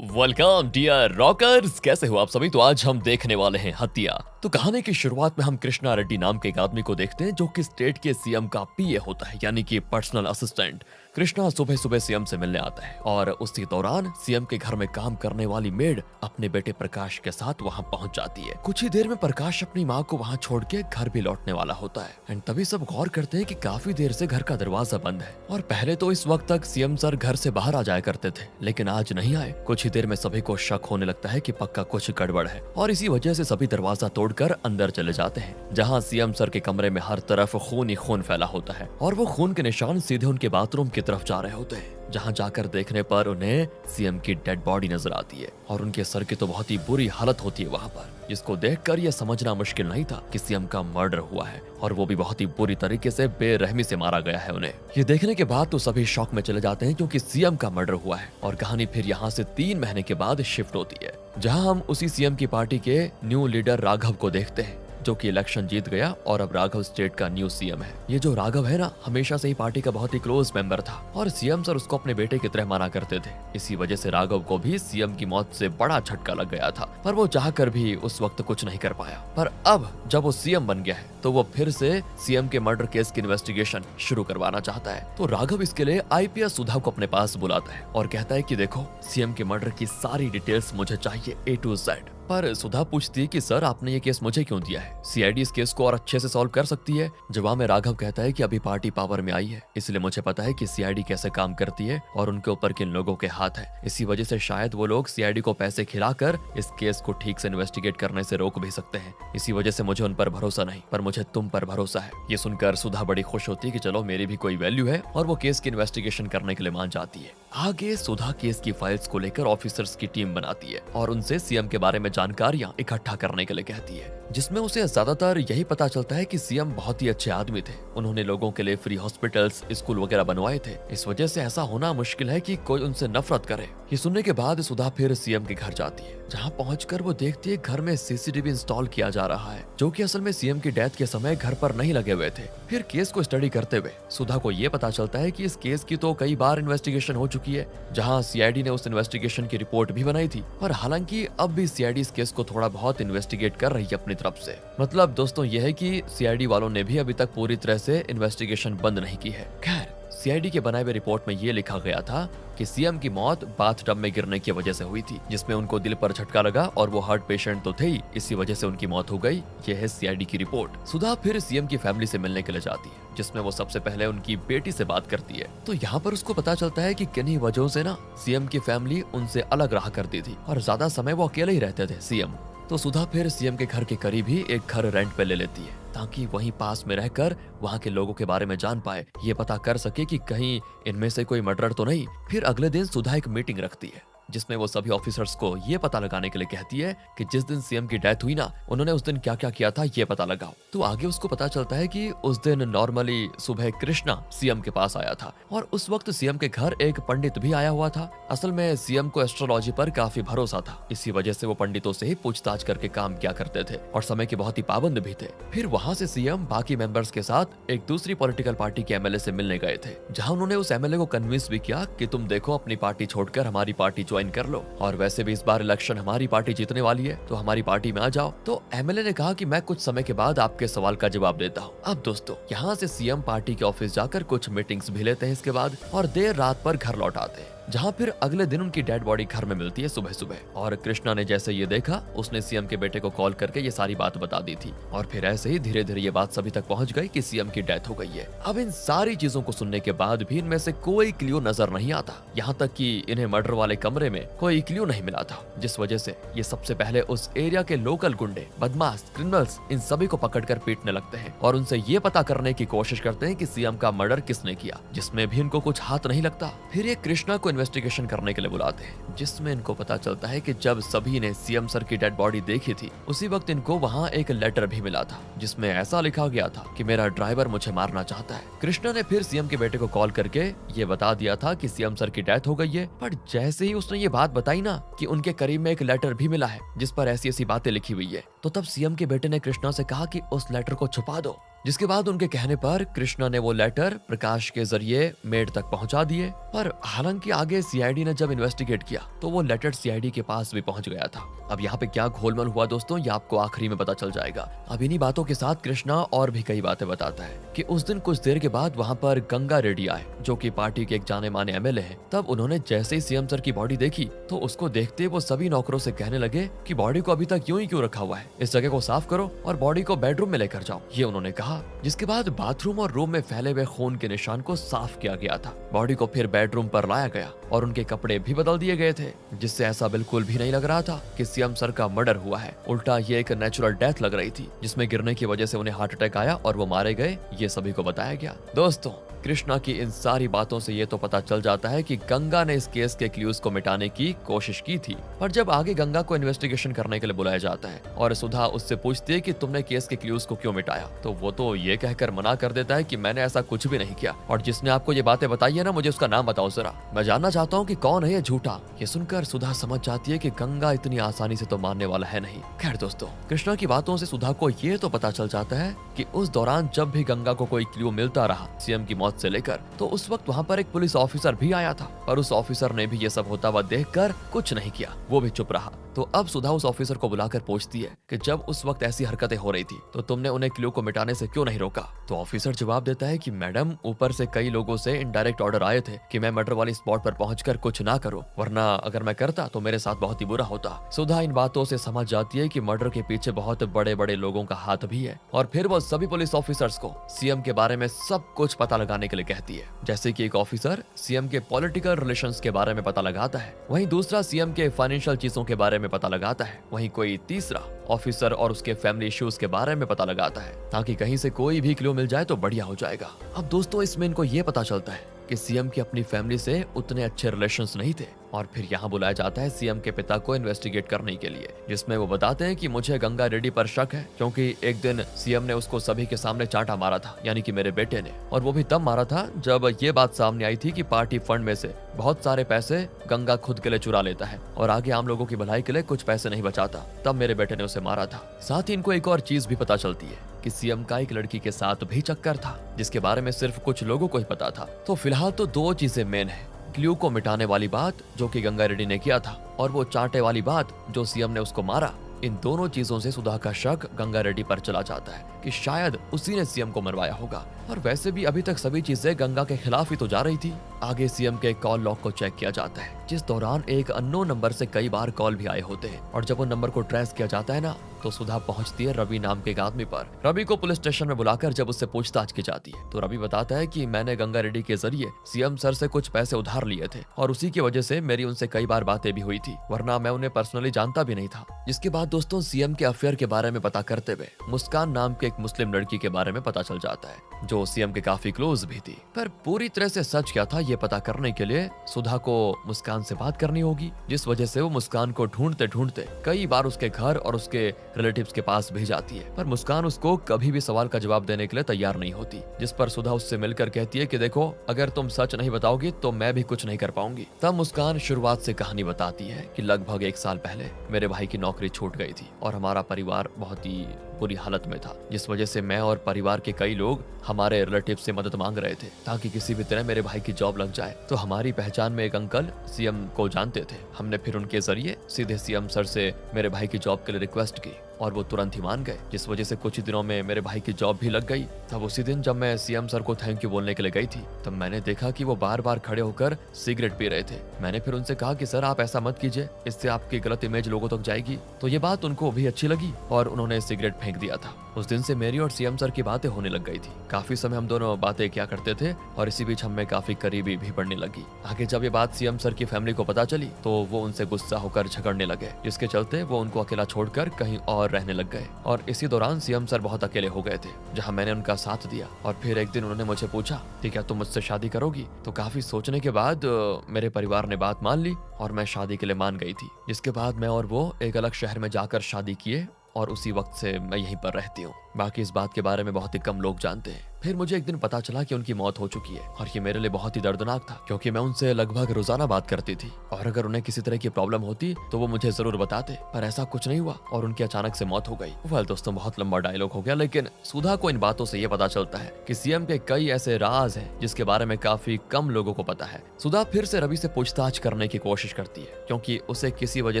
Welcome dear rockers, कैसे हो आप सभी। तो आज हम देखने वाले हैं हत्या। तो कहानी की शुरुआत में हम कृष्णा रेड्डी नाम के एक आदमी को देखते हैं जो कि स्टेट के सीएम का पीए होता है, यानी कि पर्सनल असिस्टेंट। कृष्णा सुबह सुबह सीएम से मिलने आता है और उसी दौरान सीएम के घर में काम करने वाली मेड अपने बेटे प्रकाश के साथ वहां पहुंच जाती है। कुछ ही देर में प्रकाश अपनी माँ को वहां छोड़ के घर भी लौटने वाला होता है एंड तभी सब गौर करते हैं कि काफी देर से घर का दरवाजा बंद है। और पहले तो इस वक्त तक सीएम सर घर से बाहर आ जाया करते थे, लेकिन आज नहीं आए। कुछ ही देर में सभी को शक होने लगता है कि पक्का कुछ गड़बड़ है और इसी वजह से सभी दरवाजा तोड़कर अंदर चले जाते हैं, जहां सीएम सर के कमरे में हर तरफ खून ही खून फैला होता है और वो खून के निशान सीधे उनके बाथरूम की तरफ जा रहे होते हैं, जहां जाकर देखने पर उन्हें सीएम की डेड बॉडी नजर आती है और उनके सर की तो बहुत ही बुरी हालत होती है वहां पर, जिसको देखकर यह समझना मुश्किल नहीं था कि सीएम का मर्डर हुआ है और वो भी बहुत ही बुरी तरीके से बेरहमी से मारा गया है उन्हें। ये देखने के बाद तो सभी शॉक में चले जाते हैं क्योंकि सीएम का मर्डर हुआ है और कहानी फिर यहाँ से 3 महीने के बाद शिफ्ट होती है, जहां हम उसी सीएम की पार्टी के न्यू लीडर राघव को देखते हैं, जो कि इलेक्शन जीत गया और अब राघव स्टेट का न्यू सीएम है। ये जो राघव है ना, हमेशा से ही पार्टी का बहुत ही क्लोज मेंबर था और सीएम सर उसको अपने बेटे की तरह माना करते थे। इसी वजह से राघव को भी सीएम की मौत से बड़ा झटका लग गया था, पर वो चाहकर भी उस वक्त कुछ नहीं कर पाया। पर अब जब वो सीएम बन गया है तो वो फिर से सीएम के मर्डर केस की इन्वेस्टिगेशन शुरू करवाना चाहता है। तो राघव इसके लिए आईपीएस सुधा को अपने पास बुलाता है और कहता है कि देखो, सीएम के मर्डर की सारी डिटेल्स मुझे चाहिए A to Z। पर सुधा पूछती है कि सर आपने ये केस मुझे क्यों दिया है, सीआईडी इस केस को और अच्छे से सॉल्व कर सकती है। जवाब में राघव कहता है कि अभी पार्टी पावर में आई है, इसलिए मुझे पता है कि सीआईडी कैसे काम करती है और उनके ऊपर किन लोगों के हाथ है। इसी वजह से शायद वो लोग सीआईडी को पैसे खिलाकर इस केस को ठीक से इन्वेस्टिगेट करने से रोक भी सकते हैं। इसी वजह से मुझे उन पर भरोसा नहीं, पर मुझे तुम पर भरोसा है। ये सुनकर सुधा बड़ी खुश होती है कि चलो मेरी भी कोई वैल्यू है और वो केस की इन्वेस्टिगेशन करने के लिए मान जाती है। आगे सुधा केस की फाइल्स को लेकर ऑफिसर्स की टीम बनाती है और उनसे सीएम के बारे में जानकारियां इकट्ठा करने के लिए कहती है, जिसमें उसे ज्यादातर यही पता चलता है कि सीएम बहुत ही अच्छे आदमी थे। उन्होंने लोगों के लिए फ्री हॉस्पिटल्स, स्कूल वगैरह बनवाए थे। इस वजह से ऐसा होना मुश्किल है कि कोई उनसे नफरत करे। ये सुनने के बाद सुधा फिर सीएम के घर जाती है, जहां पहुंचकर वो देखती है घर में सीसीटीवी इंस्टॉल किया जा रहा है, जो कि असल में सीएम की डेथ के समय घर पर नहीं लगे हुए थे। फिर केस को स्टडी करते हुए सुधा को ये पता चलता है कि इस केस की तो कई बार इन्वेस्टिगेशन हो चुकी है, जहां सीआईडी ने उस इन्वेस्टिगेशन की रिपोर्ट भी बनाई थी और हालांकि अब भी सीआईडी इस केस को थोड़ा बहुत इन्वेस्टिगेट कर रही है अपनी तरफ से। मतलब दोस्तों यह है कि सीआईडी वालों ने भी अभी तक पूरी तरह से इन्वेस्टिगेशन बंद नहीं की है। खैर, सीआईडी के बनाए हुए रिपोर्ट में ये लिखा गया था कि सीएम की मौत बाथटब में गिरने की वजह से हुई थी, जिसमें उनको दिल पर झटका लगा और वो हार्ट पेशेंट तो थे ही, इसी वजह से उनकी मौत हो गई। ये है सीआईडी की रिपोर्ट। सुधा फिर सीएम की फैमिली से मिलने के लिए जाती है, जिसमें वो सबसे पहले उनकी बेटी से बात करती है। तो यहाँ पर उसको पता चलता है कि किन्हीं वजहों से ना सीएम की फैमिली उनसे अलग रहा करती थी और ज्यादा समय वो अकेले ही रहते थे सीएम। तो सुधा फिर सीएम के घर के करीब ही एक घर रेंट पे ले लेती है, ताकि वहीं पास में रहकर वहां के लोगों के बारे में जान पाए, ये पता कर सके कि कहीं इनमें से कोई मर्डर तो नहीं। फिर अगले दिन सुधा एक मीटिंग रखती है, जिसमें वो सभी ऑफिसर्स को ये पता लगाने के लिए कहती है कि जिस दिन सीएम की डेथ हुई ना, उन्होंने उस दिन क्या क्या किया था ये पता लगाओ। तो आगे उसको पता चलता है कि उस दिन नॉर्मली सुबह कृष्णा सीएम के पास आया था और उस वक्त सीएम के घर एक पंडित भी आया हुआ था। असल में सीएम को एस्ट्रोलॉजी पर काफी भरोसा था, इसी वजह से वो पंडितों से ही पूछताछ करके काम किया करते थे और समय के बहुत ही पाबंद भी थे। फिर वहां से सीएम बाकी मेंबर्स के साथ एक दूसरी पॉलिटिकल पार्टी के एमएलए से मिलने गए थे, जहां उन्होंने उस एमएलए को कन्विंस भी किया कि तुम देखो अपनी पार्टी छोड़कर हमारी पार्टी ज्वाइन कर लो और वैसे भी इस बार इलेक्शन हमारी पार्टी जीतने वाली है, तो हमारी पार्टी में आ जाओ। तो एमएलए ने कहा कि मैं कुछ समय के बाद आपके सवाल का जवाब देता हूँ। अब दोस्तों यहाँ से सीएम पार्टी के ऑफिस जाकर कुछ मीटिंग्स भी लेते हैं इसके बाद और देर रात पर घर लौट आते हैं, जहाँ फिर अगले दिन उनकी डेड बॉडी घर में मिलती है सुबह सुबह। और कृष्णा ने जैसे ये देखा, उसने सीएम के बेटे को कॉल करके ये सारी बात बता दी थी और फिर ऐसे ही धीरे धीरे ये बात सभी तक पहुंच गई कि सीएम की डेथ हो गई है। अब इन सारी चीजों को सुनने के बाद भी इनमें से कोई क्ल्यू नजर नहीं आता, यहाँ तक कि इन्हें मर्डर वाले कमरे में कोई क्ल्यू नहीं मिला था, जिस वजह से ये सबसे पहले उस एरिया के लोकल गुंडे, बदमाश, क्रिमिनल्स, इन सभी को पकड़कर पीटने लगते हैं और उनसे ये पता करने की कोशिश करते हैं कि सीएम का मर्डर किसने किया, जिसमें भी इनको कुछ हाथ नहीं लगता। फिर ये कृष्णा को इन्वेस्टिगेशन करने के लिए बुलाते हैं, जिसमें इनको पता चलता है कि जब सभी ने सीएम सर की डेड बॉडी देखी थी, उसी वक्त इनको वहां एक लेटर भी मिला था, जिसमें ऐसा लिखा गया था कि मेरा ड्राइवर मुझे मारना चाहता है। कृष्णा ने फिर सीएम के बेटे को कॉल करके ये बता दिया था कि सीएम सर की डेथ हो गई है, पर जैसे ही उसने ये बात बताई ना कि उनके करीब में एक लेटर भी मिला है जिस पर ऐसी ऐसी बातें लिखी हुई है, तो तब सीएम के बेटे ने कृष्णा से कहा कि उस लेटर को छुपा दो जिसके बाद उनके कहने पर कृष्णा ने वो लेटर प्रकाश के जरिए मेड तक पहुंचा दिए। पर हालांकि आगे सीआईडी ने जब इन्वेस्टिगेट किया तो वो लेटर सीआईडी के पास भी पहुंच गया था। अब यहाँ पे क्या घोलमाल हुआ दोस्तों, ये आपको आखिरी में पता चल जाएगा। अब इन्हीं बातों के साथ कृष्णा और भी कई बातें बताता है कि उस दिन कुछ देर के बाद वहाँ पर गंगा रेड्डी आए, जो कि पार्टी के एक जाने माने एमएलए हैं। तब उन्होंने जैसे ही सीएम सर की बॉडी देखी तो उसको देखते वो सभी नौकरों से कहने लगे कि बॉडी को अभी तक यूं ही क्यों रखा हुआ है, इस जगह को साफ करो और बॉडी को बेडरूम में लेकर जाओ, ये उन्होंने कहा। जिसके बाद बाथरूम और रूम में फैले हुए खून के निशान को साफ किया गया था। बॉडी को फिर बेडरूम पर लाया गया और उनके कपड़े भी बदल दिए गए थे, जिससे ऐसा बिल्कुल भी नहीं लग रहा था कि सीएम सर का मर्डर हुआ है। उल्टा ये एक नेचुरल डेथ लग रही थी, जिसमें गिरने की वजह से उन्हें हार्ट अटैक आया और वो मारे गए, ये सभी को बताया गया। दोस्तों, कृष्णा की इन सारी बातों से ये तो पता चल जाता है कि गंगा ने इस केस के क्लूज को मिटाने की कोशिश की थी। पर जब आगे गंगा को इन्वेस्टिगेशन करने के लिए बुलाया जाता है और सुधा उससे पूछती है कि तुमने केस के क्लूज को क्यों मिटाया, तो वो तो ये कहकर मना कर देता है कि मैंने ऐसा कुछ भी नहीं किया, और जिसने आपको ये बातें बताई है ना, मुझे उसका नाम बताओ जरा, मैं जानना चाहता हूँ कि कौन है ये झूठा। ये सुनकर सुधा समझ जाती है कि गंगा इतनी आसानी से तो मानने वाला है नहीं। खैर दोस्तों, कृष्णा की बातों से सुधा को ये तो पता चल जाता है कि उस दौरान जब भी गंगा को कोई क्लू मिलता रहा सीएम की मौत से लेकर, तो उस वक्त वहाँ पर एक पुलिस ऑफिसर भी आया था, पर उस ऑफिसर ने भी ये सब होता हुआ देखकर कुछ नहीं किया, वो भी चुप रहा। तो अब सुधा उस ऑफिसर को बुलाकर पूछती है कि जब उस वक्त ऐसी हरकतें हो रही थी तो तुमने उन्हें क्लू को मिटाने से क्यों नहीं रोका। तो ऑफिसर जवाब देता है कि मैडम, ऊपर से कई लोगों से इनडायरेक्ट ऑर्डर आए थे कि मैं मर्डर वाली स्पॉट पर पहुंचकर कुछ ना करूं, वरना अगर मैं करता तो मेरे साथ बहुत ही बुरा होता। सुधा इन बातों से समझ जाती है कि मर्डर के पीछे बहुत बड़े बड़े लोगों का हाथ भी है, और फिर वो सभी पुलिस ऑफिसर्स को सीएम के बारे में सब कुछ पता लगाने के लिए कहती है। जैसे कि एक ऑफिसर सीएम के पॉलिटिकल रिलेशंस के बारे में पता लगाता है, वहीं दूसरा सीएम के फाइनेंशियल चीजों के बारे में पता लगाता है, वहीं कोई तीसरा ऑफिसर और उसके फैमिली इश्यूज के बारे में पता लगाता है, ताकि कहीं से कोई भी क्लू मिल जाए तो बढ़िया हो जाएगा। अब दोस्तों, इसमें इनको ये पता चलता है कि सीएम की अपनी फैमिली से उतने अच्छे रिलेशंस नहीं थे, और फिर यहाँ बुलाया जाता है सीएम के पिता को इन्वेस्टिगेट करने के लिए, जिसमें वो बताते हैं कि मुझे गंगा रेड्डी पर शक है, क्योंकि एक दिन सीएम ने उसको सभी के सामने चांटा मारा था, यानी कि मेरे बेटे ने, और वो भी तब मारा था जब ये बात सामने आई थी कि पार्टी फंड में से बहुत सारे पैसे गंगा खुद के लिए चुरा लेता है और आगे आम लोगों की भलाई के लिए कुछ पैसे नहीं बचाता, तब मेरे बेटे ने उसे मारा था। साथ ही इनको एक और चीज भी पता चलती है कि सीएम का एक लड़की के साथ भी चक्कर था, जिसके बारे में सिर्फ कुछ लोगों को ही पता था। तो फिलहाल तो दो चीजें मेन है, क्लू को मिटाने वाली बात जो कि गंगा रेड्डी ने किया था, और वो चांटे वाली बात जो सीएम ने उसको मारा। इन दोनों चीजों से सुधा का शक गंगा रेड्डी पर चला जाता है कि शायद उसी ने सीएम को मरवाया होगा। और वैसे भी अभी तक सभी चीजें गंगा के खिलाफ ही तो जा रही थी। आगे सीएम के कॉल लॉग को चेक किया जाता है, जिस दौरान एक अननोन नंबर से कई बार कॉल भी आए होते हैं, और जब उन नंबर को ट्रेस किया जाता है ना, तो सुधा पहुंचती है रवि नाम के एक आदमी पर। रवि को पुलिस स्टेशन में बुलाकर जब उससे पूछताछ की जाती है, तो रवि बताता है कि मैंने गंगा रेड्डी के जरिए सीएम सर से कुछ पैसे उधार लिए थे, और उसी की वजह से मेरी उनसे कई बार बातें भी हुई थी, वरना मैं उन्हें पर्सनली जानता भी नहीं था। जिसके बाद दोस्तों, सीएम के अफेयर के बारे में पता करते हुए मुस्कान नाम के एक मुस्लिम लड़की के बारे में पता चल जाता है, जो सीएम के काफी क्लोज भी थी। पर पूरी तरह से सच क्या था ये पता करने के लिए सुधा को मुस्कान से बात करनी होगी, जिस वजह से वो मुस्कान को ढूंढते ढूंढते कई बार उसके घर और उसके रिलेटिव्स के पास भी जाती है, पर मुस्कान उसको कभी भी सवाल का जवाब देने के लिए तैयार नहीं होती। जिस पर सुधा उससे मिलकर कहती है कि देखो, अगर तुम सच नहीं बताओगी तो मैं भी कुछ नहीं कर पाऊंगी। तब मुस्कान शुरुआत से कहानी बताती है कि लगभग 1 साल पहले मेरे भाई की नौकरी छूट गई थी और हमारा परिवार बहुत ही बुरी हालत में था, जिस वजह से मैं और परिवार के कई लोग हमारे रिलेटिव से मदद मांग रहे थे ताकि किसी भी तरह मेरे भाई की जॉब लग जाए। तो हमारी पहचान में एक अंकल सीएम को जानते थे, हमने फिर उनके जरिए सीधे सीएम सर से मेरे भाई की जॉब के लिए रिक्वेस्ट की, और वो तुरंत ही मान गए, जिस वजह से कुछ ही दिनों में मेरे भाई की जॉब भी लग गई। तब उसी दिन जब मैं सीएम सर को थैंक यू बोलने के लिए गई थी, तब मैंने देखा कि वो बार बार खड़े होकर सिगरेट पी रहे थे। मैंने फिर उनसे कहा कि सर आप ऐसा मत कीजिए, इससे आपकी गलत इमेज लोगों तक जाएगी। तो ये बात उनको भी अच्छी लगी और उन्होंने सिगरेट फेंक दिया था। उस दिन से मेरी और सीएम सर की बातें होने लग गई थी। काफी समय हम दोनों बातें क्या करते थे और इसी बीच हमें काफी करीबी भी पड़ने लगी। आगे जब ये बात सीएम सर की फैमिली को पता चली तो वो उनसे गुस्सा होकर झगड़ने लगे, जिसके चलते वो उनको अकेला छोड़कर कहीं और रहने लग गए। और इसी दौरान सीएम सर बहुत अकेले हो गए थे, जहां मैंने उनका साथ दिया। और फिर एक दिन उन्होंने मुझे पूछा कि क्या तुम मुझसे शादी करोगी? तो काफी सोचने के बाद मेरे परिवार ने बात मान ली और मैं शादी के लिए मान गई थी। जिसके बाद मैं और वो एक अलग शहर में जाकर शादी किए और उसी वक्त से मैं यहीं पर रहती हूँ। बाकी इस बात के बारे में बहुत ही कम लोग जानते हैं। फिर मुझे एक दिन पता चला कि उनकी मौत हो चुकी है और ये मेरे लिए बहुत ही दर्दनाक था, क्योंकि मैं उनसे लगभग रोजाना बात करती थी और अगर उन्हें किसी तरह की प्रॉब्लम होती तो वो मुझे जरूर बताते, पर ऐसा कुछ नहीं हुआ और उनकी अचानक से मौत हो गई। वेल दोस्तों, बहुत लंबा डायलॉग हो गया, लेकिन सुधा को इन बातों से ये पता चलता है कि सीएम के कई ऐसे राज हैं जिसके बारे में काफी कम लोगों को पता है। सुधा फिर से रवि से पूछताछ करने की कोशिश करती है, क्योंकि उसे किसी वजह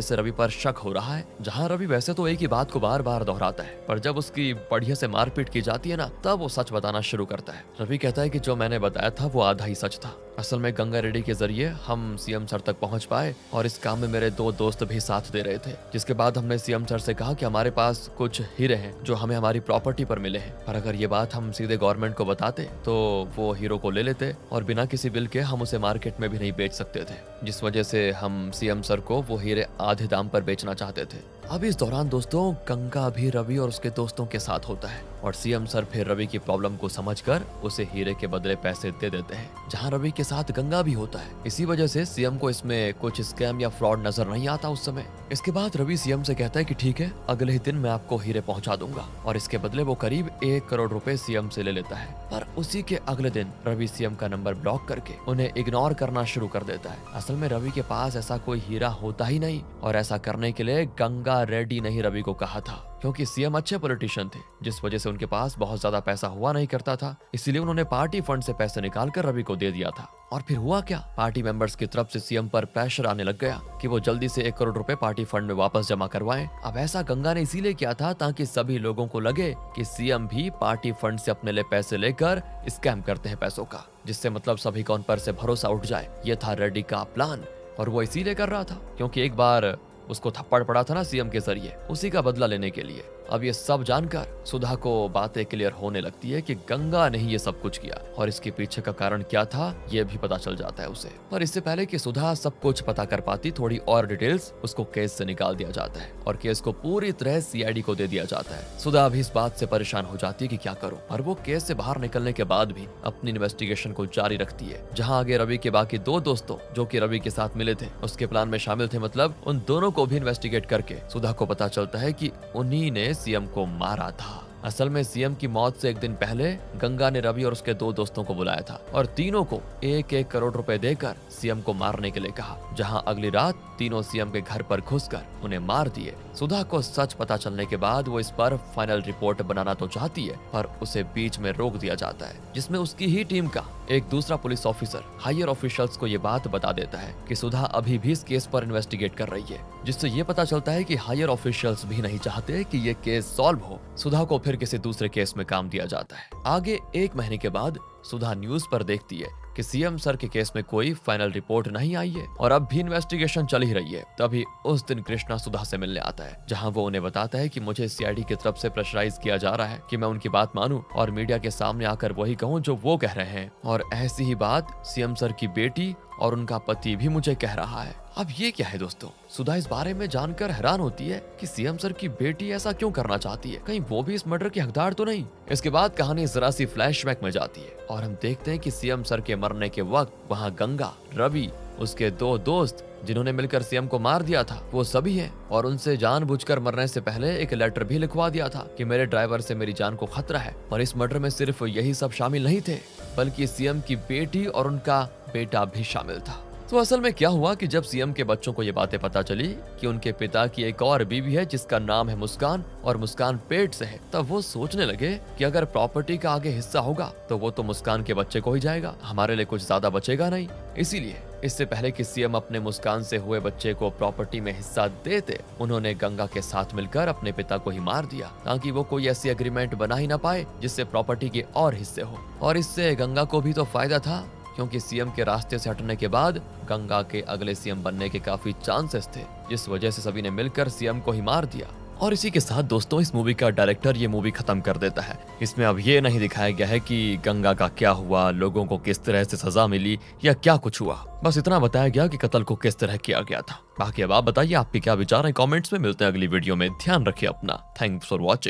से रवि पर शक हो रहा है। जहाँ रवि वैसे तो एक ही बात को बार बार दोहराता है, पर जब उसकी बढ़िया से मारपीट की जाती है ना, तब वो सच बताना शुरू करता है। रवि कहता है कि जो मैंने बताया था वो आधा ही सच था। असल में गंगा रेड्डी के जरिए हम सीएम सर तक पहुंच पाए और इस काम में मेरे 2 दोस्त भी साथ दे रहे थे, जिसके बाद हमने सीएम सर से कहा कि हमारे पास कुछ हीरे हैं जो हमें हमारी प्रॉपर्टी पर मिले हैं, पर अगर ये बात हम सीधे गवर्नमेंट को बताते तो वो हीरो को ले लेते और बिना किसी बिल के हम उसे मार्केट में भी नहीं बेच सकते थे, जिस वजह से हम सीएम सर को वो हीरे आधे दाम पर बेचना चाहते थे। अब इस दौरान दोस्तों गंगा भी रवि और उसके दोस्तों के साथ होता है और सीएम सर फिर रवि की प्रॉब्लम को समझकर उसे हीरे के बदले पैसे दे देते हैं, जहां रवि के साथ गंगा भी होता है। इसी वजह से सीएम को इसमें कुछ स्कैम या फ्रॉड नजर नहीं आता उस समय। इसके बाद रवि सीएम से कहता है कि ठीक है, अगले ही दिन मैं आपको हीरे पहुंचा दूंगा और इसके बदले वो करीब 1 करोड़ रुपए सीएम से ले लेता है। पर उसी के अगले दिन रवि सीएम का नंबर ब्लॉक करके उन्हें इग्नोर करना शुरू कर देता है। असल में रवि के पास ऐसा कोई हीरा होता ही नहीं और ऐसा करने के लिए गंगा रेड्डी ने ही रवि को कहा था, क्योंकि सीएम अच्छे पॉलिटिशियन थे, जिस वजह से उनके पास बहुत ज्यादा पैसा हुआ नहीं करता था, इसीलिए उन्होंने पार्टी फंड से पैसे निकालकर रवि को दे दिया था। और फिर हुआ क्या, पार्टी मेंबर्स की तरफ से सीएम पर प्रेशर आने लग गया कि वो जल्दी से 1 करोड़ रुपए पार्टी फंड में वापस जमा करवाएं। अब ऐसा गंगा ने इसीलिए किया था ताकि सभी लोगों को लगे कि सीएम भी पार्टी फंड से अपने लिए पैसे लेकर स्कैम करते हैं पैसों का, जिससे मतलब सभी का उन पर से भरोसा उठ जाए। ये था रेड्डी का प्लान और वो इसीलिए कर रहा था क्योंकि एक बार उसको थप्पड़ पड़ा था ना सीएम के जरिए, उसी का बदला लेने के लिए। अब ये सब जानकर सुधा को बातें क्लियर होने लगती है कि गंगा ने ही ये सब कुछ किया और इसके पीछे का कारण क्या था ये भी पता चल जाता है उसे। पर इससे पहले कि सुधा सब कुछ पता कर पाती, थोड़ी और डिटेल्स उसको केस से निकाल दिया जाता है और केस को पूरी तरह सीआईडी को दे दिया जाता है। सुधा भी इस बात से परेशान हो जाती है कि क्या करूं, और वो केस से बाहर निकलने के बाद भी अपनी इन्वेस्टिगेशन को जारी रखती है, जहाँ आगे रवि के बाकी 2 दोस्तों जो कि रवि के साथ मिले थे उसके प्लान में शामिल थे, मतलब उन दोनों को भी इन्वेस्टिगेट करके सुधा को पता चलता है कि उन्हीं ने सीएम को मारा था। असल में सीएम की मौत से एक दिन पहले गंगा ने रवि और उसके 2 दोस्तों को बुलाया था और तीनों को 1-1 करोड़ रुपए देकर सीएम को मारने के लिए कहा, जहां अगली रात तीनों सीएम के घर पर घुसकर उन्हें मार दिए। सुधा को सच पता चलने के बाद वो इस पर फाइनल रिपोर्ट बनाना तो चाहती है, पर उसे बीच में रोक दिया जाता है, जिसमें उसकी ही टीम का एक दूसरा पुलिस ऑफिसर हायर ऑफिशियल्स को ये बात बता देता है कि सुधा अभी भी इस केस पर इन्वेस्टिगेट कर रही है, जिससे ये पता चलता है कि हायर ऑफिशियल्स भी नहीं चाहते कि ये केस सॉल्व हो। सुधा को फिर किसी दूसरे केस में काम दिया जाता है। आगे 1 महीने के बाद सुधा न्यूज पर देखती है कि सीएम सर के केस में कोई फाइनल रिपोर्ट नहीं आई है और अब भी इन्वेस्टिगेशन चल ही रही है। तभी उस दिन कृष्णा सुधा से मिलने आता है, जहां वो उन्हें बताता है कि मुझे सीआईडी की तरफ से प्रेशराइज किया जा रहा है कि मैं उनकी बात मानूं और मीडिया के सामने आकर वही कहूं जो वो कह रहे हैं, और ऐसी ही बात सीएम सर की बेटी और उनका पति भी मुझे कह रहा है। अब ये क्या है दोस्तों, सुधा इस बारे में जानकर हैरान होती है कि सीएम सर की बेटी ऐसा क्यों करना चाहती है, कहीं वो भी इस मर्डर की हकदार तो नहीं। इसके बाद कहानी जरा सी फ्लैशबैक में जाती है और हम देखते हैं कि सीएम सर के मरने के वक्त वहाँ गंगा, रवि, उसके 2 दोस्त जिन्होंने मिलकर सीएम को मार दिया था वो सभी हैं, और उनसे जानबूझकर मरने से पहले एक लेटर भी लिखवा दिया था कि मेरे ड्राइवर से मेरी जान को खतरा है। और इस मर्डर में सिर्फ यही सब शामिल नहीं थे, बल्कि सीएम की बेटी और उनका बेटा भी शामिल था। तो असल में क्या हुआ कि जब सीएम के बच्चों को ये बातें पता चली कि उनके पिता की एक और बीवी है जिसका नाम है मुस्कान और मुस्कान पेट से है, तब वो सोचने लगे कि अगर प्रॉपर्टी का आगे हिस्सा होगा तो वो तो मुस्कान के बच्चे को ही जाएगा, हमारे लिए कुछ ज्यादा बचेगा नहीं। इसीलिए इससे पहले कि सीएम अपने मुस्कान से हुए बच्चे को प्रॉपर्टी में हिस्सा देते, उन्होंने गंगा के साथ मिलकर अपने पिता को ही मार दिया ताकि वो कोई ऐसी एग्रीमेंट बना ही ना पाए जिससे प्रॉपर्टी के और हिस्से हो। और इससे गंगा को भी तो फायदा था, क्योंकि सीएम के रास्ते से हटने के बाद गंगा के अगले सीएम बनने के काफी चांसेस थे, जिस वजह से सभी ने मिलकर सीएम को ही मार दिया। और इसी के साथ दोस्तों इस मूवी का डायरेक्टर ये मूवी खत्म कर देता है। इसमें अब ये नहीं दिखाया गया है कि गंगा का क्या हुआ, लोगों को किस तरह से सजा मिली या क्या कुछ हुआ, बस इतना बताया गया कि कत्ल को किस तरह किया गया था। बाकी अब आप बताइए आपके क्या विचार हैं कमेंट्स में। मिलते हैं अगली वीडियो में, ध्यान रखिए अपना। Thanks for watching.